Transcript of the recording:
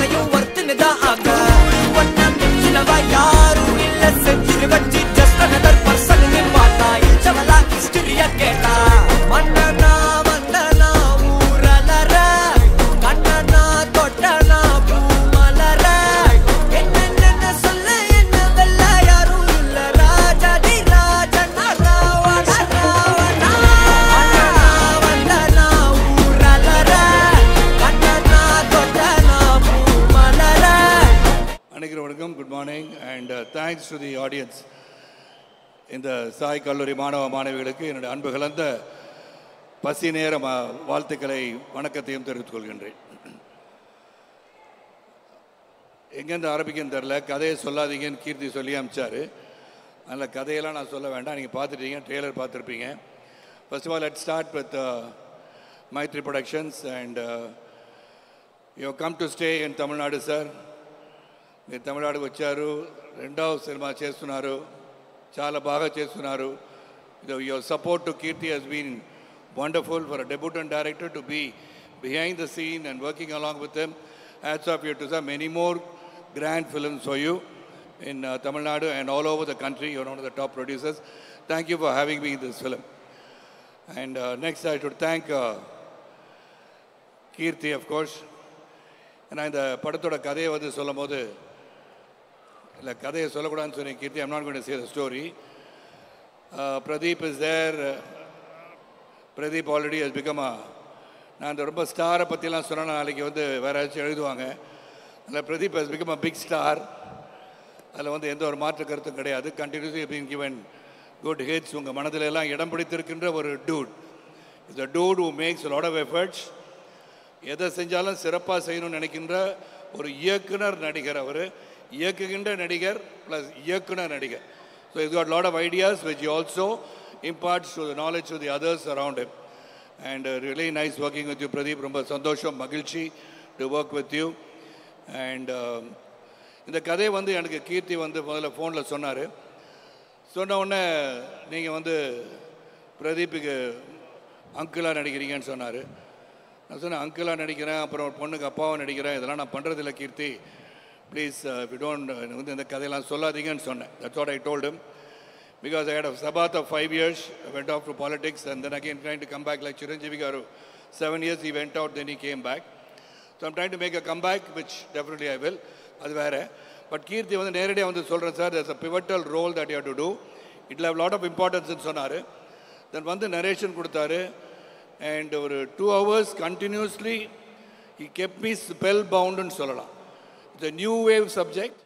அத்தனையும் ஒருத்தனுதா ஆக ஒன்ன மிஞ்சினவ யாரும் இல்ல செஞ்சுரி வச்சு ஜஸ்ட் அனதர் பர்சன் பார்த்தா இச்சவலா ஹிஸ்டரிய கேட்டா மன்னனா வந்தனா ஊரலர கண்ணனா தொட்டனா பூமலர என்ன சொல்ல என்ன வெல்ல யாரும் இல்ல ராஜாதி ராஜனா ராவண ராவணா வந்தனா ஊரலர கண்ணனா தொட்டனா பூமலர. அனைவருக்கும் good morning and thanks to the audience. இந்த சாய் கல்லூரி மாணவ மாணவிகளுக்கு என்னுடைய அன்பு கலந்த பசி நேர வாழ்த்துக்களை வணக்கத்தையும் தெரிவித்துக் கொள்கின்றேன். எங்கேருந்து ஆரம்பிக்கன்னு தெரில, கதையை சொல்லாதீங்கன்னு கீர்த்தி சொல்லி அனுப்பிச்சார். அதில் கதையெல்லாம் நான் சொல்ல வேண்டாம், நீங்கள் பார்த்துட்டீங்க, ட்ரெய்லர் பார்த்துருப்பீங்க. First of all let's start with Mythri productions and you come to stay in Tamil Nadu sir. మీరు తమిళనాడుకు వచ్చారు, రెండవ సినిమా చేస్తున్నారు, చాలా బాగా చేస్తున్నారు. Your support to Keerthi has been wonderful for a debutante director to be behind the scene and working along with them. Hats off you to sir many more grand films for you in Tamil Nadu and all over the country. You're one of the top producers. Thank you for having me in this film. And next I should thank Kirti, of course. And இந்த படத்தோட கதையை வந்து சொல்லும் போது இல்லை கதையை சொல்லக்கூடாதுன்னு சொன்னேன் கீர்த்தி. I'm not going to say the story. Pradeep is there. Pradeep already has become a, நான் அந்த ரொம்ப ஸ்டாரை பற்றிலாம் சொன்னால் நாளைக்கு வந்து வேறு ஏதாச்சும் எழுதுவாங்க. அதில் Pradeep has become a big star. அதில் வந்து எந்த ஒரு மாற்று கருத்தும் கிடையாது. Continuously been given good hits. உங்கள் மனதில் எல்லாம் இடம் பிடித்திருக்கின்ற ஒரு dude. Is a dude who makes a lot of efforts. எதை செஞ்சாலும் சிறப்பாக செய்யணும்னு நினைக்கின்ற ஒரு இயக்குனர் நடிகர். அவர் இயக்குகின்ற நடிகர் ப்ளஸ் இயக்குனர் நடிகர். So is got lot of ideas which also imparts to the knowledge to the others around him. And really nice working with you Pradeep. ரொம்ப சந்தோஷம், மகிழ்ச்சி to work with you. And இந்த கதையை வந்து எனக்கு கீர்த்தி வந்து முதல்ல ஃபோனில் சொன்னார். சொன்ன உடனே நீங்கள் வந்து பிரதீப்புக்கு அங்கிளாக நடிக்கிறீங்கன்னு சொன்னார். நான் சொன்னேன் அங்கிளாக நடிக்கிறேன், அப்புறம் பொண்ணுக்கு அப்பாவும் நடிக்கிறேன், இதெல்லாம் நான் பண்ணுறதில்ல கீர்த்தி, ப்ளீஸ் if you don't வந்து இந்த கதையெல்லாம் சொல்லாதீங்கன்னு சொன்னேன். That's what I told him. Because I had a sabat of 5 years, I went off to politics and then again trying to come back like Chiranjeevi Garu. 7 years he went out, then he came back. So I'm trying to make a comeback, which definitely I will. அது வேறு. But கீர்த்தி வந்து நேரடியாக வந்து சொல்கிறேன் sir, there's a pivotal role that you have to do. It will have a lot of importance ன்னு சொன்னார். தென் வந்து narration கொடுத்தாரு. And ஒரு 2 hours continuously he kept me spellbound ன்னு சொல்லலாம். It's a new wave subject.